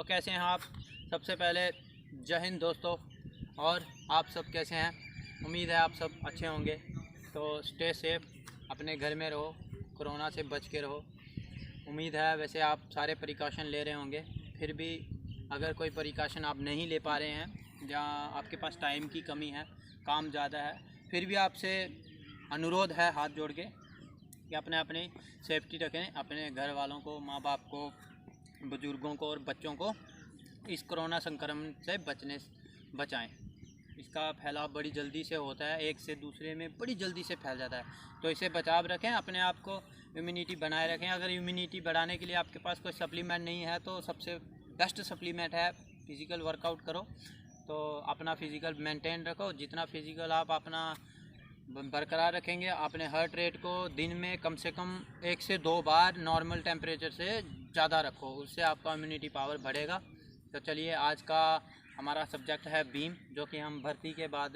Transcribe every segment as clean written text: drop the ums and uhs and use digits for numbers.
कैसे हैं आप? सबसे पहले जय हिंद दोस्तों। और आप सब कैसे हैं? उम्मीद है आप सब अच्छे होंगे। तो स्टे सेफ, अपने घर में रहो, कोरोना से बच के रहो। उम्मीद है वैसे आप सारे प्रिकॉशन ले रहे होंगे, फिर भी अगर कोई प्रिकॉशन आप नहीं ले पा रहे हैं, जहाँ आपके पास टाइम की कमी है, काम ज़्यादा है, फिर भी आपसे अनुरोध है हाथ जोड़ के कि अपनी सेफ्टी रखें, अपने घर वालों को, माँ बाप को, बुज़ुर्गों को और बच्चों को इस कोरोना संक्रमण से बचाएं। इसका फैलाव बड़ी जल्दी से होता है, एक से दूसरे में बड़ी जल्दी से फैल जाता है। तो इसे बचाव रखें, अपने आप को इम्यूनिटी बनाए रखें। अगर इम्यूनिटी बढ़ाने के लिए आपके पास कोई सप्लीमेंट नहीं है तो सबसे बेस्ट सप्लीमेंट है फिज़िकल वर्कआउट करो। तो अपना फिज़िकल मेंटेन रखो, जितना फिज़िकल आप अपना बरकरार रखेंगे, अपने हार्ट रेट को दिन में कम से कम 1 से 2 बार नॉर्मल टेम्परेचर से ज़्यादा रखो, उससे आपका इम्यूनिटी पावर बढ़ेगा। तो चलिए, आज का हमारा सब्जेक्ट है बीम, जो कि हम भर्ती के बाद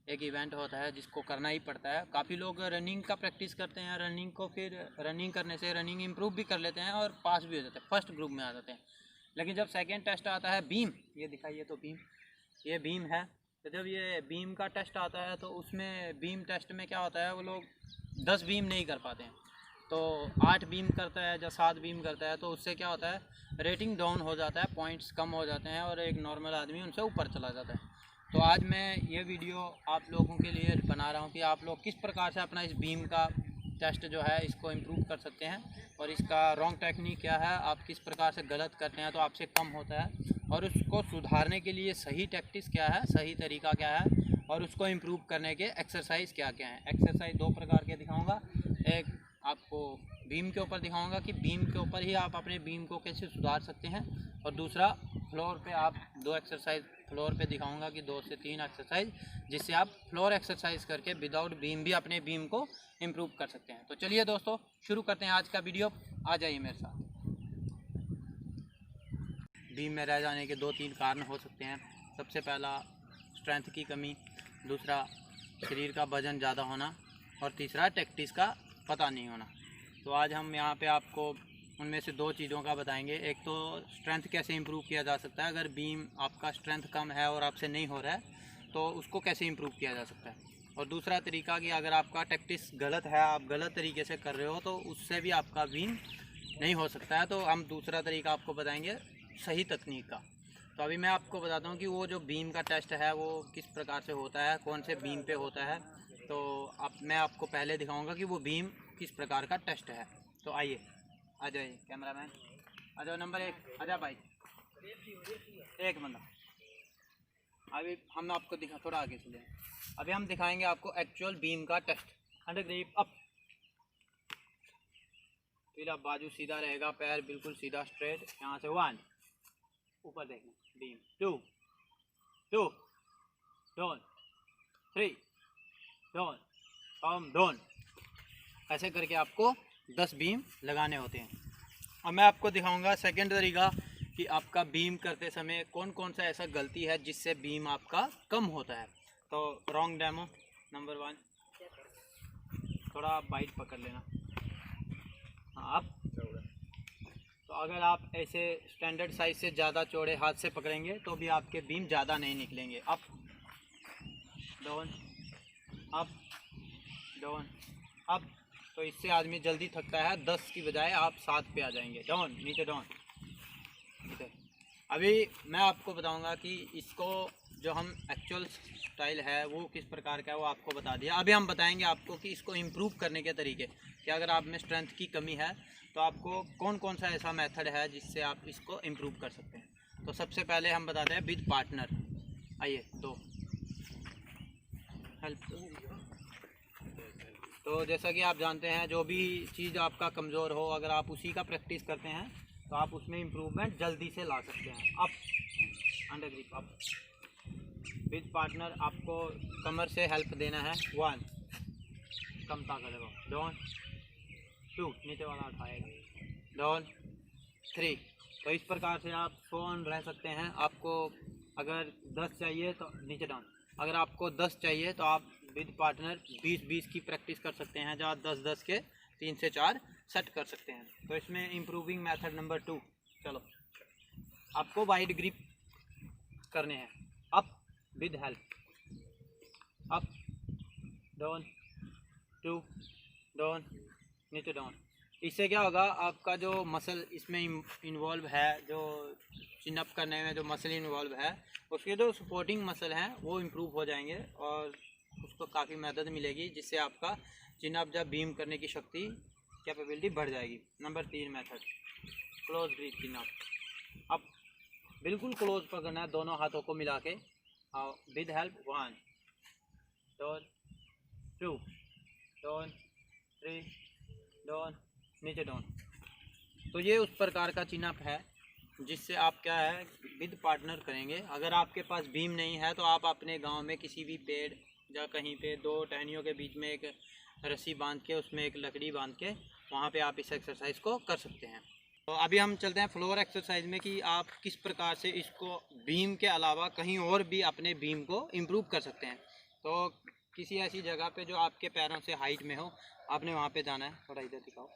एक इवेंट होता है जिसको करना ही पड़ता है। काफ़ी लोग रनिंग का प्रैक्टिस करते हैं, रनिंग को फिर रनिंग करने से रनिंग इम्प्रूव भी कर लेते हैं और पास भी हो जाते हैं, फर्स्ट ग्रुप में आ जाते हैं। लेकिन जब सेकेंड टेस्ट आता है बीम, ये दिखाइए तो बीम, ये बीम है। तो जब ये बीम का टेस्ट आता है तो उसमें बीम टेस्ट में क्या होता है, वो लोग 10 बीम नहीं कर पाते हैं, तो 8 बीम करता है या 7 बीम करता है। तो उससे क्या होता है, रेटिंग डाउन हो जाता है, पॉइंट्स कम हो जाते हैं और एक नॉर्मल आदमी उनसे ऊपर चला जाता है। तो आज मैं ये वीडियो आप लोगों के लिए बना रहा हूँ कि आप लोग किस प्रकार से अपना इस बीम का टेस्ट जो है इसको इम्प्रूव कर सकते हैं, और इसका रॉन्ग टेक्निक क्या है, आप किस प्रकार से गलत करते हैं तो आपसे कम होता है, और उसको सुधारने के लिए सही टैक्टिस क्या है, सही तरीका क्या है, और उसको इम्प्रूव करने के एक्सरसाइज क्या क्या हैं। एक्सरसाइज 2 प्रकार के दिखाऊंगा। एक आपको बीम के ऊपर दिखाऊंगा कि बीम के ऊपर ही आप अपने बीम को कैसे सुधार सकते हैं, और दूसरा फ्लोर पे आप 2 एक्सरसाइज फ्लोर पे दिखाऊंगा कि 2 से 3 एक्सरसाइज, जिससे आप फ्लोर एक्सरसाइज करके विदाउट बीम भी अपने बीम को इम्प्रूव कर सकते हैं। तो चलिए दोस्तों, शुरू करते हैं आज का वीडियो। आ जाइए मेरे साथ। बीम में रह जाने के 2-3 कारण हो सकते हैं। सबसे पहला स्ट्रेंथ की कमी, दूसरा शरीर का वजन ज़्यादा होना, और तीसरा टैक्टिस का पता नहीं होना। तो आज हम यहाँ पे आपको उनमें से 2 चीज़ों का बताएंगे। एक तो स्ट्रेंथ कैसे इंप्रूव किया जा सकता है, अगर बीम आपका स्ट्रेंथ कम है और आपसे नहीं हो रहा है तो उसको कैसे इंप्रूव किया जा सकता है। और दूसरा तरीका कि अगर आपका टैक्टिस गलत है, आप गलत तरीके से कर रहे हो, तो उससे भी आपका बीम नहीं हो सकता है। तो हम दूसरा तरीका आपको बताएंगे सही तकनीक का। तो अभी मैं आपको बताता हूँ कि वो जो बीम का टेस्ट है वो किस प्रकार से होता है, कौन से बीम पे होता है। तो अब मैं आपको पहले दिखाऊंगा कि वो बीम किस प्रकार का टेस्ट है। तो आइए, आ जाइए कैमरामैन, आ जाओ। नंबर 1 आ जाओ भाई, एक बंदा। अभी हम आपको दिखा, थोड़ा आगे चले। अभी हम दिखाएंगे आपको एक्चुअल बीम का टेस्ट। अंडर ग्रिप अप, फिर आप बाजू सीधा रहेगा, पैर बिल्कुल सीधा स्ट्रेट। यहाँ से 1 ऊपर देखना, beam 2 down, 3 down, come down. ऐसे करके आपको 10 बीम लगाने होते हैं। अब मैं आपको दिखाऊंगा सेकंड तरीका कि आपका बीम करते समय कौन कौन सा ऐसा गलती है जिससे बीम आपका कम होता है। तो रॉन्ग डेमो नंबर 1, थोड़ा बाइट पकड़ लेना। हाँ, आप तो अगर आप ऐसे स्टैंडर्ड साइज से ज़्यादा चौड़े हाथ से पकड़ेंगे तो भी आपके बीम ज़्यादा नहीं निकलेंगे। Up down, up down, up. तो इससे आदमी जल्दी थकता है, 10 की बजाय आप 7 पे आ जाएंगे। डाउन, नीचे डाउन, नीचे। अभी मैं आपको बताऊंगा कि इसको जो हम एक्चुअल स्टाइल है वो किस प्रकार का है, वो आपको बता दिया। अभी हम बताएंगे आपको कि इसको इम्प्रूव करने के तरीके, कि अगर आप में स्ट्रेंथ की कमी है तो आपको कौन कौन सा ऐसा मेथड है जिससे आप इसको इम्प्रूव कर सकते हैं। तो सबसे पहले हम बताते हैं विद पार्टनर। आइए, 2 हेल्प। तो जैसा कि आप जानते हैं, जो भी चीज़ आपका कमज़ोर हो, अगर आप उसी का प्रैक्टिस करते हैं तो आप उसमें इम्प्रूवमेंट जल्दी से ला सकते हैं। Up, under grip up. With partner आपको कमर से हेल्प देना है। 1 कम ताकत लगाओ, डाउन, 2 नीचे वाला उठाएगा, डाउन, 3। तो इस प्रकार से आप 100 ऑन रह सकते हैं। आपको अगर 10 चाहिए तो नीचे डाउन, अगर आपको 10 चाहिए तो आप विद पार्टनर 20-20 की प्रैक्टिस कर सकते हैं, जहाँ 10-10 के 3 से 4 सेट कर सकते हैं। तो इसमें इम्प्रूविंग मेथड नंबर 2, चलो आपको वाइड ग्रिप करने हैं। Up with help, up down, to down, नीचे डाउन। इससे क्या होगा, आपका जो मसल इसमें इन्वॉल्व है, जो चिन अप करने में जो मसल इन्वॉल्व है, उसके जो सपोर्टिंग मसल हैं वो इम्प्रूव हो जाएंगे और उसको काफ़ी मदद मिलेगी, जिससे आपका चिन अप जब बीम करने की शक्ति कैपेबिलिटी बढ़ जाएगी। नंबर 3 मेथड, क्लोज ग्रिप चिन अप। अब बिल्कुल क्लोज पकड़ना है दोनों हाथों को मिला के, with help 1 down, 2 down, 3 down, नीचे डाउन। तो ये उस प्रकार का चिन अप है जिससे आप क्या है विद पार्टनर करेंगे। अगर आपके पास बीम नहीं है तो आप अपने गांव में किसी भी पेड़ या कहीं पे 2 टहनियों के बीच में एक रस्सी बांध के उसमें एक लकड़ी बांध के वहाँ पे आप इस एक्सरसाइज को कर सकते हैं। तो अभी हम चलते हैं फ्लोर एक्सरसाइज में कि आप किस प्रकार से इसको बीम के अलावा कहीं और भी अपने बीम को इम्प्रूव कर सकते हैं। तो किसी ऐसी जगह पे जो आपके पैरों से हाइट में हो, आपने वहाँ पे जाना है। थोड़ा इधर दिखाओ।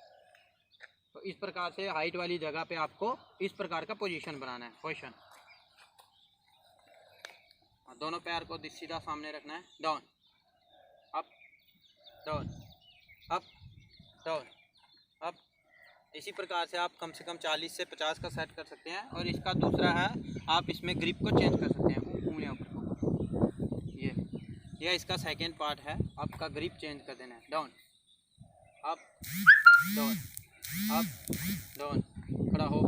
तो इस प्रकार से हाइट वाली जगह पे आपको इस प्रकार का पोजीशन बनाना है। पोजीशन, दोनों पैर को सीधा सामने रखना है। Down, up, down, up, down, up. इसी प्रकार से आप कम से कम 40 से 50 का सेट कर सकते हैं। और इसका दूसरा है, आप इसमें ग्रिप को चेंज कर सकते हैं। उंगलियों को, ये इसका सेकेंड पार्ट है। आपका ग्रिप चेंज कर देना है। Down, up, down, up, down, खड़ा हो।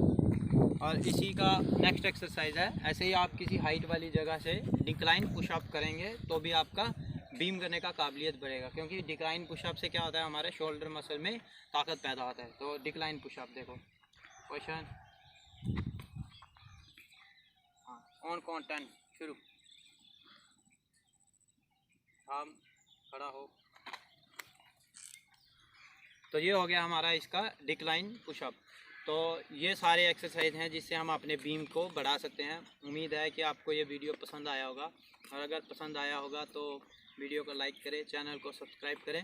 और इसी का नेक्स्ट एक्सरसाइज है, ऐसे ही आप किसी हाइट वाली जगह से डिक्लाइन पुशअप करेंगे तो भी आपका बीम करने का काबिलियत बढ़ेगा, क्योंकि डिक्लाइन पुशअप से क्या होता है, हमारे शोल्डर मसल में ताकत पैदा होता है। तो डिक्लाइन पुशअप देखो, क्वेश्चन, हाँ, ऑन काउंट 10 शुरू, हम, खड़ा हो। तो ये हो गया हमारा इसका डिक्लाइन पुशअप। तो ये सारे एक्सरसाइज हैं जिससे हम अपने बीम को बढ़ा सकते हैं। उम्मीद है कि आपको ये वीडियो पसंद आया होगा, और अगर पसंद आया होगा तो वीडियो को लाइक करें, चैनल को सब्सक्राइब करें।